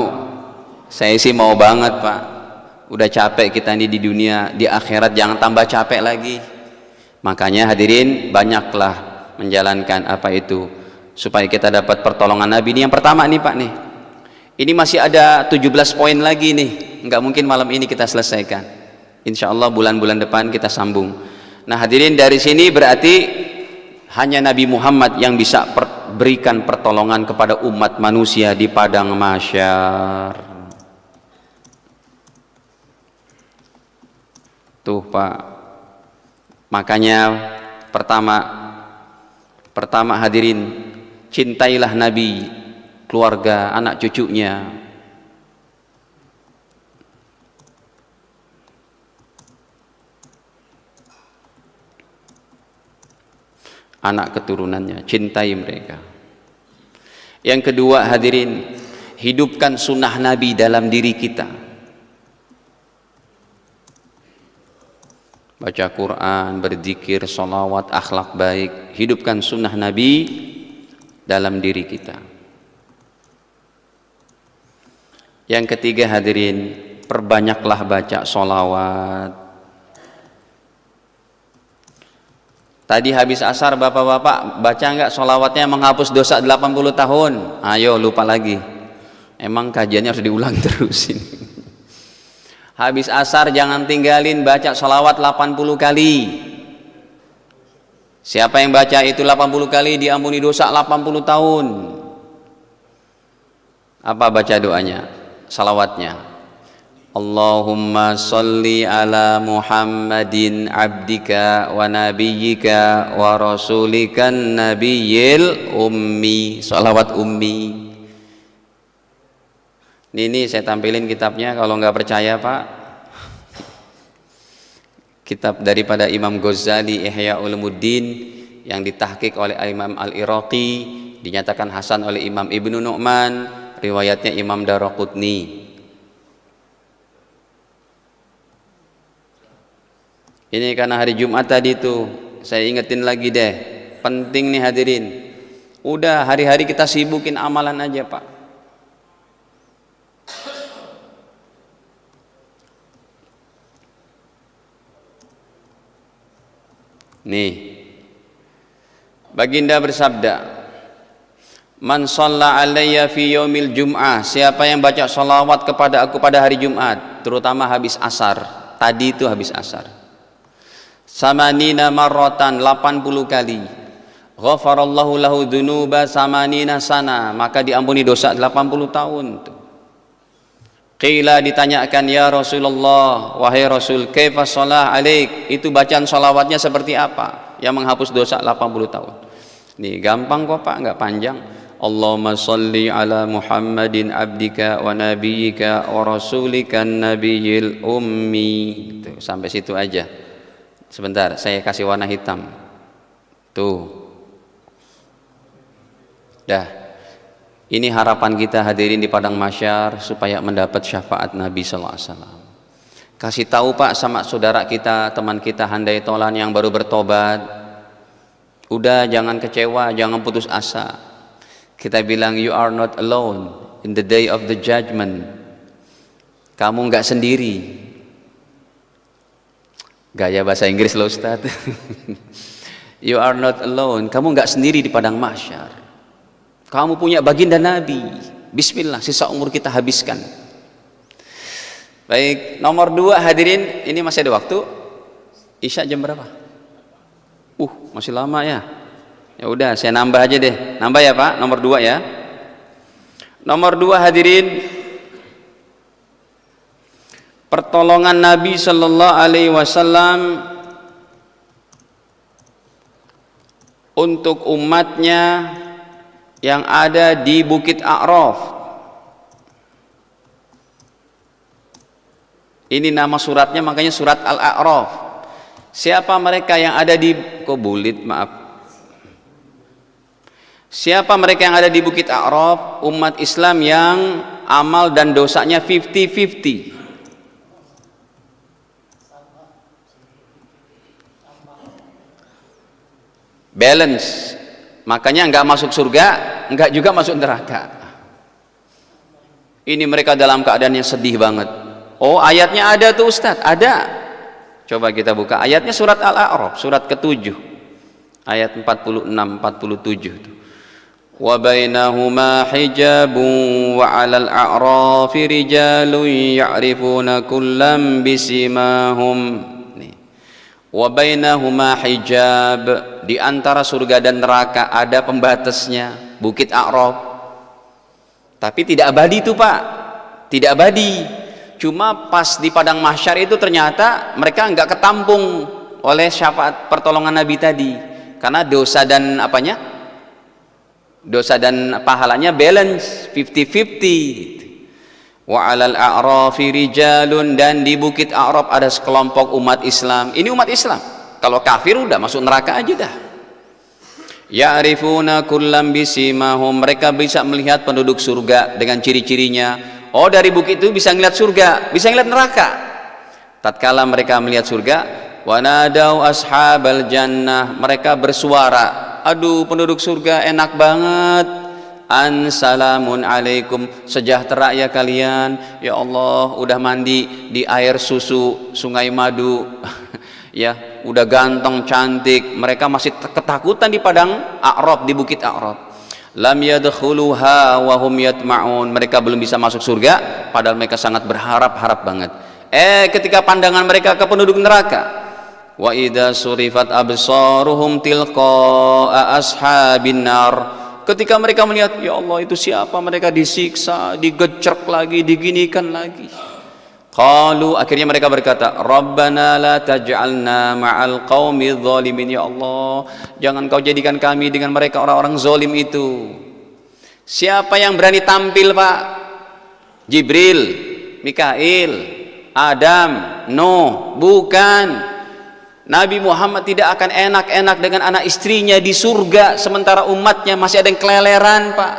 Saya sih mau banget Pak. Udah capek kita ini di dunia, di akhirat jangan tambah capek lagi. Makanya hadirin banyaklah menjalankan apa itu supaya kita dapat pertolongan Nabi. Ini yang pertama nih Pak nih. Ini masih ada 17 poin lagi nih. Nggak mungkin malam ini kita selesaikan. Insya Allah bulan-bulan depan kita sambung. Nah hadirin, dari sini berarti hanya Nabi Muhammad yang bisa berikan pertolongan kepada umat manusia di padang mahsyar. Tuh Pak, makanya pertama hadirin, cintailah Nabi, keluarga, anak cucunya. Anak keturunannya, cintai mereka. Yang kedua hadirin, hidupkan sunnah Nabi dalam diri kita. Baca Quran, berzikir, sholawat, akhlak baik. Hidupkan sunnah Nabi dalam diri kita. Yang ketiga hadirin, perbanyaklah baca sholawat. Tadi habis asar bapak-bapak baca enggak sholawatnya menghapus dosa 80 tahun? Ayo lupa lagi. Emang kajiannya harus diulang terus ini. Habis asar jangan tinggalin baca sholawat 80 kali. Siapa yang baca itu 80 kali diampuni dosa 80 tahun. Apa baca doanya? Salawatnya. Allahumma salli ala Muhammadin abdika wa nabiyyika wa rasulikan nabiyyil ummi. Salawat ummi. Ini saya tampilin kitabnya kalau nggak percaya Pak. Kitab daripada Imam Ghazali Ihya Ulumuddin yang ditahqiq oleh Imam Al-Iraqi, dinyatakan hasan oleh Imam Ibnu Nu'man, riwayatnya Imam Daraqutni. Ini karena hari Jumat tadi tuh, saya ingetin lagi deh, penting nih hadirin. Udah hari-hari kita sibukin amalan aja Pak. Nih, Baginda bersabda, Man shalla alayya fi yaumil jum'ah, siapa yang baca sholawat kepada aku pada hari Jumat, terutama habis asar. Tadi itu habis asar. Samanina marrotan, 80 kali. Ghafarallahu lahu dzunuba samanina sana, maka diampuni dosa 80 tahun. Qila, ditanyakan, ya Rasulullah, wahai Rasul, kaifa shalah alaik, itu bacaan sholawatnya seperti apa yang menghapus dosa 80 tahun? Nih gampang kok Pak, nggak panjang. Allahumma salli ala Muhammadin abdika wa nabiyyika wa rasulikan nabiyyil ummi. Tuh, sampai situ aja. Sebentar, saya kasih warna hitam. Tuh. Dah. Ini harapan kita hadirin di padang mahsyar supaya mendapat syafaat Nabi sallallahu alaihi wasallam. Kasih tahu Pak sama saudara kita, teman kita handai tolan yang baru bertobat. Udah jangan kecewa, jangan putus asa. Kita bilang you are not alone in the day of the judgment. Kamu enggak sendiri. Gaya bahasa Inggris loh Ustaz. You are not alone. Kamu enggak sendiri di padang mahsyar. Kamu punya baginda Nabi. Bismillah, sisa umur kita habiskan. Baik, nomor 2 hadirin, ini masih ada waktu. Isya jam berapa? Masih lama ya. Ya udah, saya nambah aja deh. Nambah ya Pak, nomor 2 ya. Nomor 2 hadirin, pertolongan Nabi sallallahu alaihi wasallam untuk umatnya yang ada di Bukit A'raf. Ini nama suratnya, makanya surat Al-A'raf. Siapa mereka yang ada di Siapa mereka yang ada di Bukit A'raf? Umat Islam yang amal dan dosanya 50-50. Balance. Makanya enggak masuk surga, enggak juga masuk neraka. Ini mereka dalam keadaan yang sedih banget. Oh, ayatnya ada tuh Ustadz, ada. Coba kita buka ayatnya, surat Al-A'raf, surat ke-7. Ayat 46 47 tuh. Wa bainahuma hijabun wa 'alal a'rafi rijalun ya'rifuna kullam bisimahum. wa bainahuma hijab, di antara surga dan neraka ada pembatasnya, Bukit A'raf. Tapi tidak abadi itu Pak, tidak abadi. Cuma pas di padang mahsyar itu ternyata mereka enggak ketampung oleh syafaat pertolongan Nabi tadi, karena dosa dan apanya, dosa dan pahalanya balance 50-50. Wa 'alal a'rafi rijalun, dan di Bukit A'raf ada sekelompok umat Islam. Ini umat Islam. Kalau kafir udah masuk neraka aja dah. Ya'rifuna kullam bisimahum, mereka bisa melihat penduduk surga dengan ciri-cirinya. Oh, dari bukit itu bisa ngeliat surga, bisa ngeliat neraka. Tatkala mereka melihat surga, wa nadau ashabal jannah, mereka bersuara, aduh penduduk surga enak banget, an salamun alaikum, sejahtera ya kalian, ya Allah udah mandi di air susu sungai madu ya udah ganteng cantik. Mereka masih ketakutan di padang A'raf, di Bukit A'raf. Lam yadkhuluha wa hum yatma'un, mereka belum bisa masuk surga padahal mereka sangat berharap-harap banget. Ketika pandangan mereka ke penduduk neraka, wa idza surifat absaruhum tilqa'a ashabin nar, ketika mereka melihat, ya Allah itu siapa, mereka disiksa, digecek lagi, diginikan lagi. Qalu, akhirnya mereka berkata, Rabbana la taj'alna ma'al qaumi zalimin, ya Allah jangan kau jadikan kami dengan mereka orang-orang zalim itu. Siapa yang berani tampil Pak? Jibril, Mikail, Adam, Nuh? Bukan. Nabi Muhammad tidak akan enak-enak dengan anak istrinya di surga, sementara umatnya masih ada yang keleleran Pak.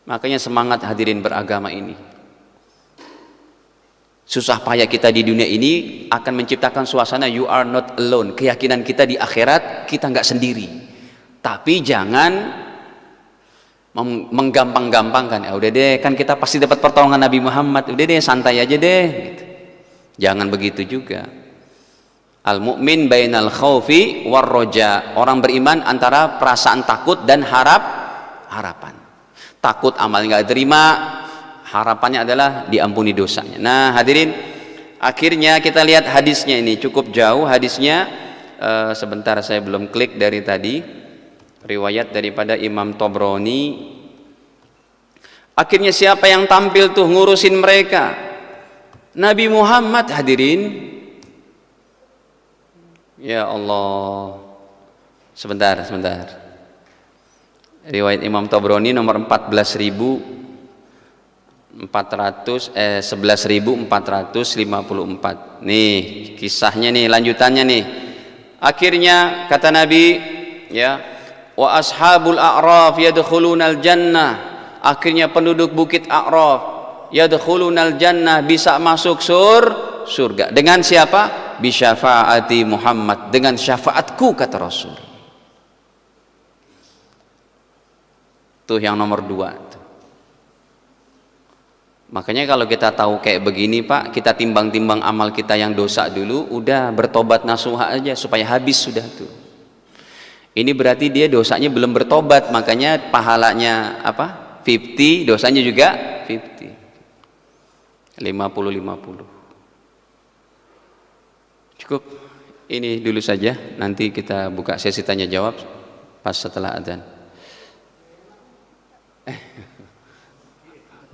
Makanya semangat hadirin beragama ini. Susah payah kita di dunia ini akan menciptakan suasana you are not alone. Keyakinan kita di akhirat kita nggak sendiri. Tapi jangan menggampang-gampangkan. Ya udah deh, kan kita pasti dapat pertolongan Nabi Muhammad. Udah deh, santai aja deh. Gitu. Jangan begitu juga. Al-mu'min bainal khaufi war roja. Orang beriman antara perasaan takut dan harapan. Takut amal nggak terima, harapannya adalah diampuni dosanya. Nah hadirin, akhirnya kita lihat hadisnya ini cukup jauh hadisnya. Sebentar, saya belum klik dari tadi. Riwayat daripada Imam Tobroni. Akhirnya siapa yang tampil tuh ngurusin mereka? Nabi Muhammad hadirin. Ya Allah, sebentar. Riwayat Imam Tobroni nomor 11.454. Nih kisahnya nih, lanjutannya nih. Akhirnya kata Nabi, ya, wa ashabul a'raf yadkhulunal jannah. Akhirnya penduduk Bukit A'raf yadkhulunal jannah, bisa masuk surga. Dengan siapa? Bi syafaati Muhammad, dengan syafaatku kata Rasul. Tuh yang nomor 2 tuh. Makanya kalau kita tahu kayak begini Pak, kita timbang-timbang amal kita yang dosa dulu, udah bertobat nasuha aja supaya habis sudah tuh. Ini berarti dia dosanya belum bertobat, makanya pahalanya apa? 50, dosanya juga 50. 50. Cukup ini dulu saja, nanti kita buka sesi tanya jawab pas setelah adzan.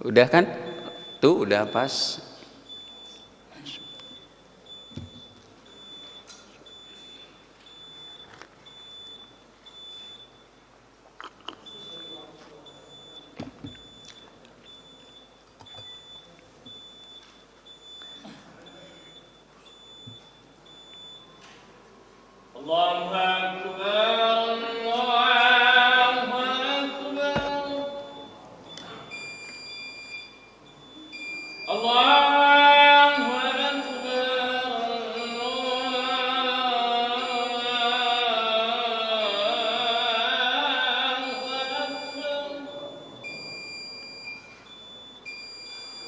Udah kan? Tuh udah pas. Allahu Akbar, Allahu Akbar, Allahu Akbar,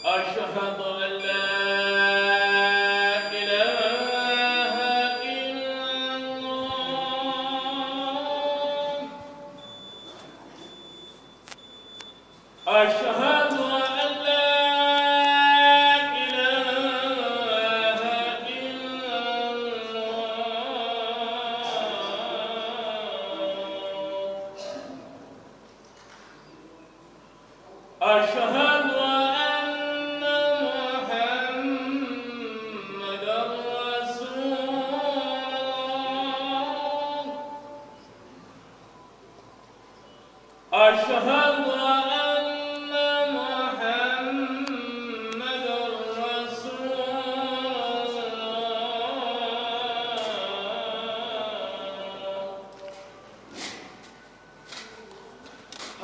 Asyhadu an la ilaha illallah.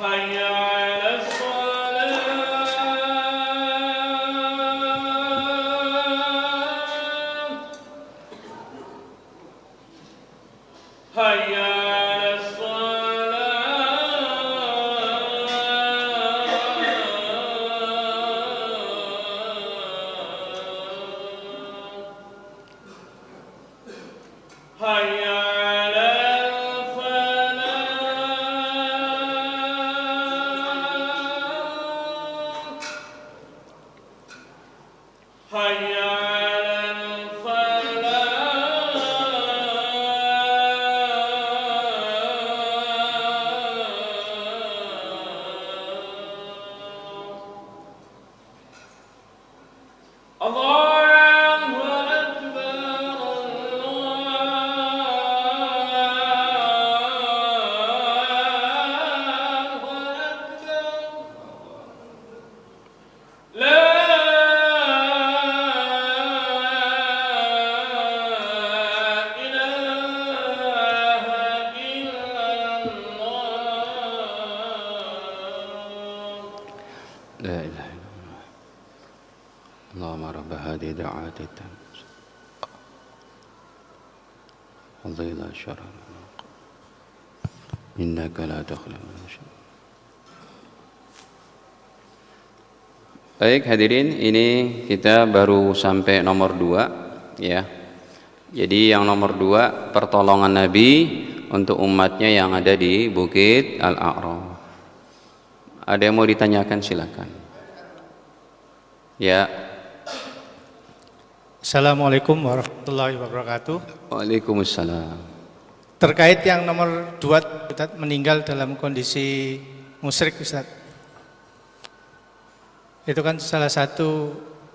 حي على الصلاة حي على الصلاة حي على الفلاح حي على الفلاح الله أكبر لا إله إلا الله اللهم رب هذه دعوات التامة وضيل الشر إنك لا تخلق Baik hadirin, ini kita baru sampai nomor 2 ya. Jadi yang nomor 2 pertolongan Nabi untuk umatnya yang ada di Bukit Al-A'raf. Ada yang mau ditanyakan silakan. Ya. Assalamualaikum warahmatullahi wabarakatuh. Waalaikumsalam. Terkait yang nomor 2, Ustaz meninggal dalam kondisi musyrik, Ustaz. Itu kan salah satu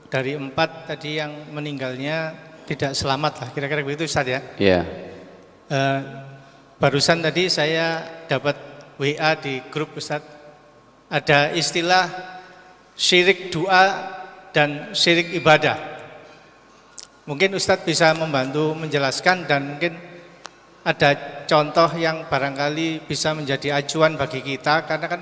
dari 4 tadi yang meninggalnya tidak selamat lah, kira-kira begitu Ustaz ya. Ya. Barusan tadi saya dapat WA di grup Ustaz, ada istilah syirik doa dan syirik ibadah. Mungkin Ustaz bisa membantu menjelaskan dan mungkin ada contoh yang barangkali bisa menjadi acuan bagi kita, karena kan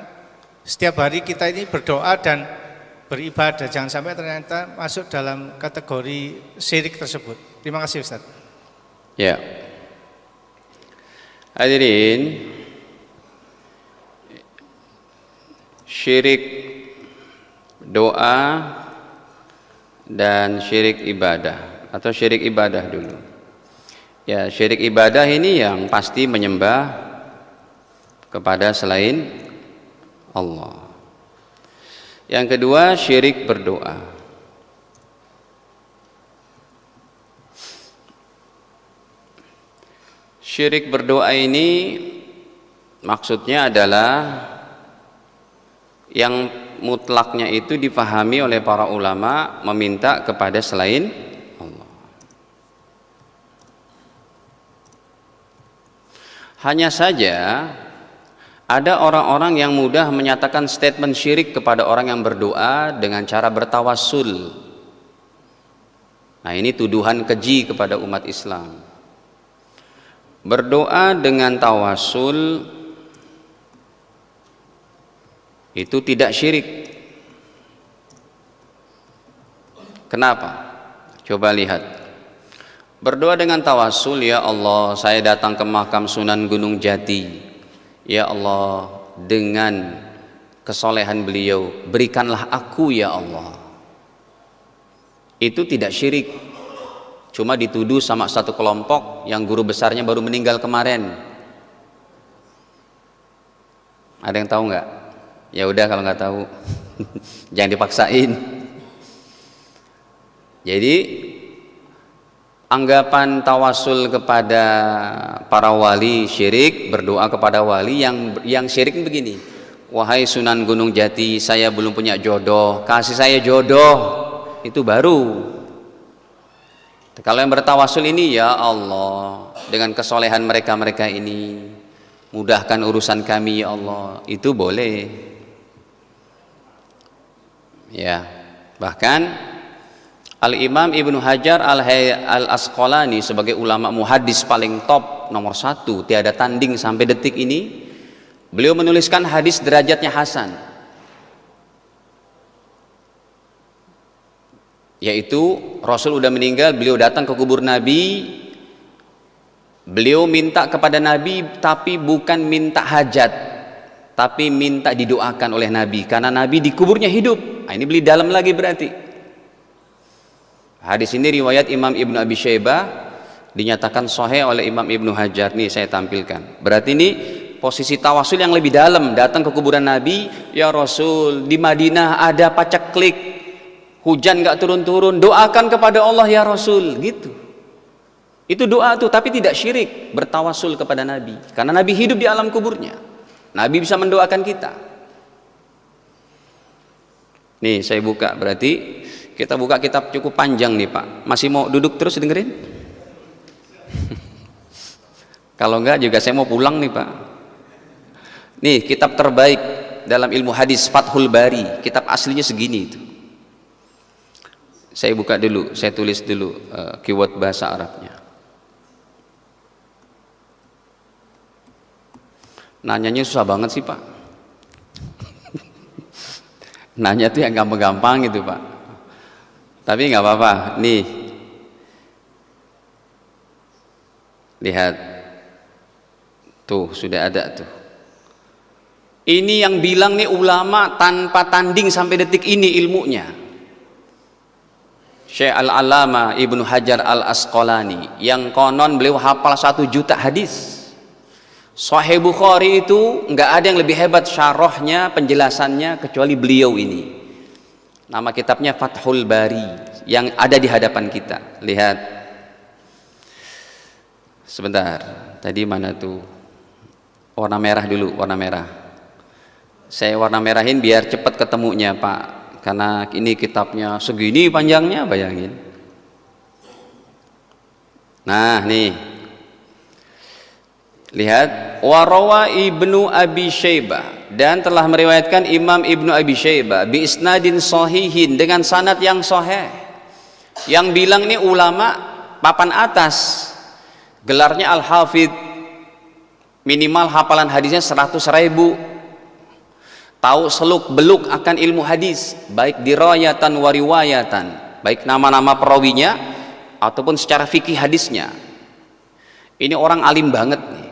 setiap hari kita ini berdoa dan beribadah, jangan sampai ternyata masuk dalam kategori syirik tersebut. Terima kasih Ustaz. Ya. Hadirin, syirik doa dan syirik ibadah, atau syirik ibadah dulu. Ya, syirik ibadah ini yang pasti menyembah kepada selain Allah. Yang kedua, syirik berdoa. Syirik berdoa ini maksudnya adalah yang mutlaknya itu dipahami oleh para ulama meminta kepada selain Allah. Hanya saja ada orang-orang yang mudah menyatakan statement syirik kepada orang yang berdoa dengan cara bertawassul. Nah, ini tuduhan keji kepada umat Islam. Berdoa dengan tawassul itu tidak syirik. Kenapa? Coba lihat. Berdoa dengan tawassul, ya Allah, saya datang ke makam Sunan Gunung Jati. Ya Allah, dengan kesolehan beliau, berikanlah aku ya Allah. Itu tidak syirik. Cuma dituduh sama satu kelompok yang guru besarnya baru meninggal kemarin. Ada yang tahu nggak? Ya udah kalau nggak tahu, jangan dipaksain. Jadi anggapan tawasul kepada para wali syirik, berdoa kepada wali yang syirik begini. Wahai Sunan Gunung Jati, saya belum punya jodoh, kasih saya jodoh. Itu baru. Kalau yang bertawasul ini, ya Allah, dengan kesolehan mereka ini, mudahkan urusan kami ya Allah, itu boleh. Ya, bahkan Al-Imam Ibnu Hajar Al-Asqalani sebagai ulama muhaddis paling top nomor 1, tiada tanding sampai detik ini, Beliau menuliskan hadis derajatnya hasan, yaitu Rasul udah meninggal, beliau datang ke kubur Nabi, beliau minta kepada Nabi, tapi bukan minta hajat, tapi minta didoakan oleh Nabi, karena Nabi di kuburnya hidup. Nah, ini beli dalam lagi berarti. Hadis ini riwayat Imam Ibnu Abi Syaibah, dinyatakan sahih oleh Imam Ibnu Hajar. Nih saya tampilkan. Berarti ini posisi tawasul yang lebih dalam, datang ke kuburan Nabi, ya Rasul, di Madinah ada paceklik, hujan nggak turun-turun, doakan kepada Allah ya Rasul, gitu. Itu doa tuh, tapi tidak syirik, bertawasul kepada Nabi, karena Nabi hidup di alam kuburnya. Nabi bisa mendoakan kita. Nih saya buka, berarti kita buka kitab cukup panjang nih Pak. Masih mau duduk terus dengerin? Kalau enggak juga saya mau pulang nih Pak. Nih kitab terbaik dalam ilmu hadis, Fathul Bari, kitab aslinya segini itu. Saya buka dulu, saya tulis dulu keyword bahasa Arabnya. Nanyanya susah banget sih Pak. Nanya tuh yang gampang-gampang gitu Pak. Tapi nggak apa-apa. Nih, lihat, tuh sudah ada tuh. Ini yang bilang nih ulama tanpa tanding sampai detik ini ilmunya. Syekh Al-Alama Ibnu Hajar Al-Asqalani, yang konon beliau hafal 1 juta hadis. Sahih Bukhari itu nggak ada yang lebih hebat syarahnya, penjelasannya kecuali beliau ini. Nama kitabnya Fathul Bari, yang ada di hadapan kita. Lihat. Sebentar. Tadi mana tuh? Warna merah dulu, warna merah. Saya warna merahin biar cepat ketemunya Pak, karena ini kitabnya segini panjangnya, bayangin. Nah nih, lihat, warawa Ibnu Abi Syaibah, dan telah meriwayatkan Imam Ibnu Abi Syaibah bi isnadin sahihin, dengan sanad yang sahih. Yang bilang nih ulama papan atas, gelarnya Al-Hafidh, minimal hafalan hadisnya 100.000, tahu seluk beluk akan ilmu hadis, baik dirayatan wa riwayatan, baik nama-nama perawinya ataupun secara fikih hadisnya. Ini orang alim banget nih.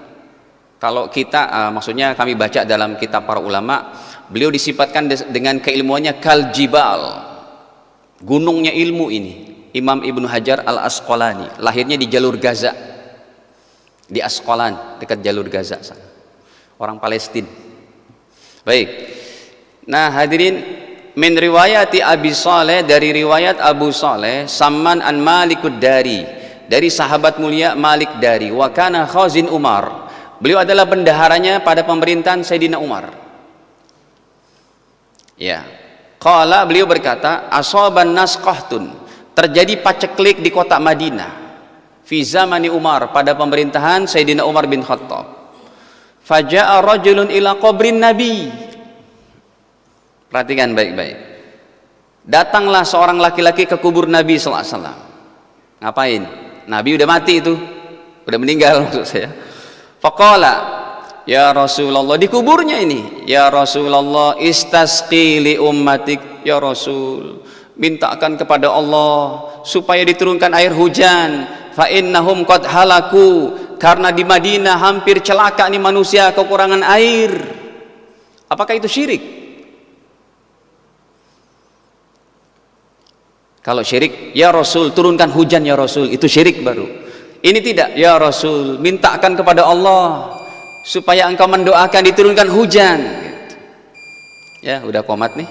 Kalau kita maksudnya kami baca dalam kitab para ulama, beliau disifatkan dengan keilmuannya kal jibal, gunungnya ilmu ini. Imam Ibnu Hajar Al-Asqalani, lahirnya di jalur Gaza, di Asqalan, dekat jalur Gaza sana. Orang Palestina. Baik. Nah hadirin, min riwayati Abi Saleh, dari riwayat Abu Saleh, Samman an Malikud Dari, dari sahabat mulia Malik Dari, wa kana khazin Umar, beliau adalah bendaharanya pada pemerintahan Sayyidina Umar. Ya, qala, beliau berkata, asaban nas qahtun, terjadi paceklik di kota Madinah, fi zamani Umar, pada pemerintahan Sayyidina Umar bin Khattab. Faja'a rajulun ila qabrin Nabi. Perhatikan baik-baik. Datanglah seorang laki-laki ke kubur Nabi sallallahu alaihi wasallam. Ngapain? Nabi udah mati itu, udah meninggal maksud saya. Faqala, ya Rasulullah, di kuburnya ini, ya Rasulullah, istasqi li ummatik, ya Rasul, mintakan kepada Allah supaya diturunkan air hujan, fa innahum qad halaku, karena di Madinah hampir celaka nih manusia, kekurangan air. Apakah itu syirik? Kalau syirik, ya Rasul, turunkan hujan ya Rasul, itu syirik baru. Ini tidak, ya Rasul, mintakan kepada Allah supaya engkau mendoakan diturunkan hujan. Gitu. Ya, udah komat nih.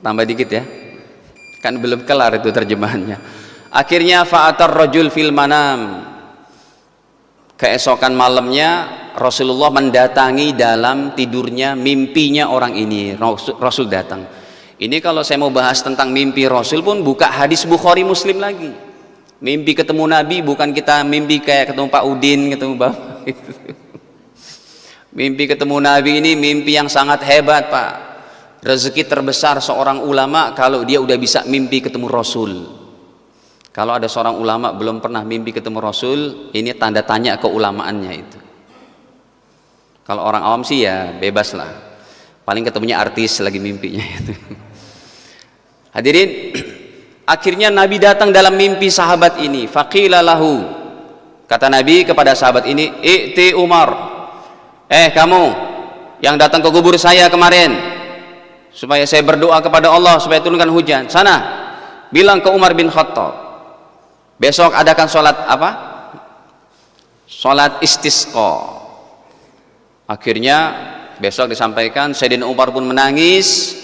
Tambah dikit ya. Kan belum kelar itu terjemahannya. Akhirnya fa'atar rajul fil manam. Keesokan malamnya Rasulullah mendatangi dalam tidurnya, mimpinya orang ini. Rasul datang. Ini kalau saya mau bahas tentang mimpi Rasul pun buka hadis Bukhari Muslim lagi. Mimpi ketemu Nabi, bukan kita mimpi kayak ketemu Pak Udin, ketemu Bapak. Mimpi ketemu Nabi ini mimpi yang sangat hebat Pak. Rezeki terbesar seorang ulama kalau dia udah bisa mimpi ketemu Rasul. Kalau ada seorang ulama belum pernah mimpi ketemu Rasul, ini tanda tanya keulamaannya itu. Kalau orang awam sih ya bebas lah. Paling ketemunya artis lagi mimpinya itu. Hadirin, akhirnya Nabi datang dalam mimpi sahabat ini. Faqila lahu, kata Nabi kepada sahabat ini, "I'ti Umar." Kamu yang datang ke kubur saya kemarin supaya saya berdoa kepada Allah supaya turunkan hujan. Sana bilang ke Umar bin Khattab, besok adakan sholat apa? Sholat istisqa. Akhirnya besok disampaikan, Sayyidina Umar pun menangis,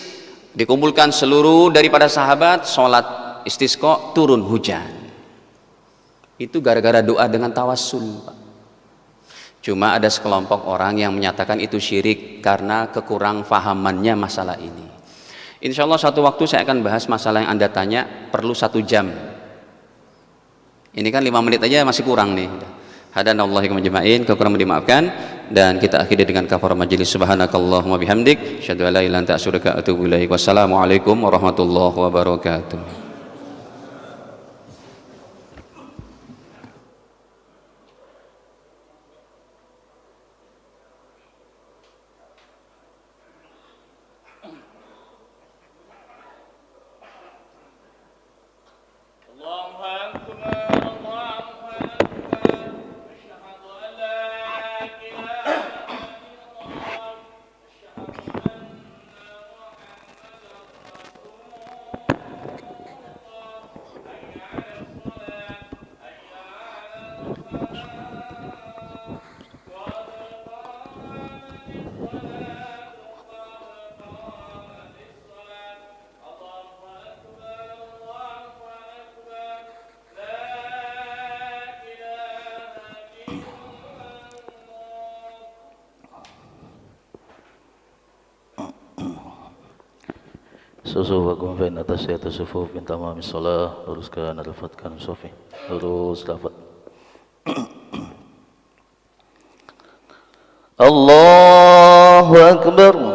dikumpulkan seluruh daripada sahabat, sholat istisqa, turun hujan. Itu gara-gara doa dengan tawassul, Pak. Cuma ada sekelompok orang yang menyatakan itu syirik karena kekurang fahamannya masalah ini. Insya Allah satu waktu saya akan bahas masalah yang Anda tanya, perlu 1 jam. Ini kan 5 menit aja masih kurang nih. Hadanallahi wa majma'in, kekurangan dimaafkan, dan kita akhiri dengan kafarah majelis. Subhanakallahumma bihamdik, asyhadu an la ilaha illa anta astaghfiruka wa atubu ilaik. Wassalamualaikum warahmatullahi wabarakatuh. Susufakum fa inna tasyata sufuf min tamamis salah. Luruskan al-fatkan sufi. Lurus lafad. Allahu Akbar.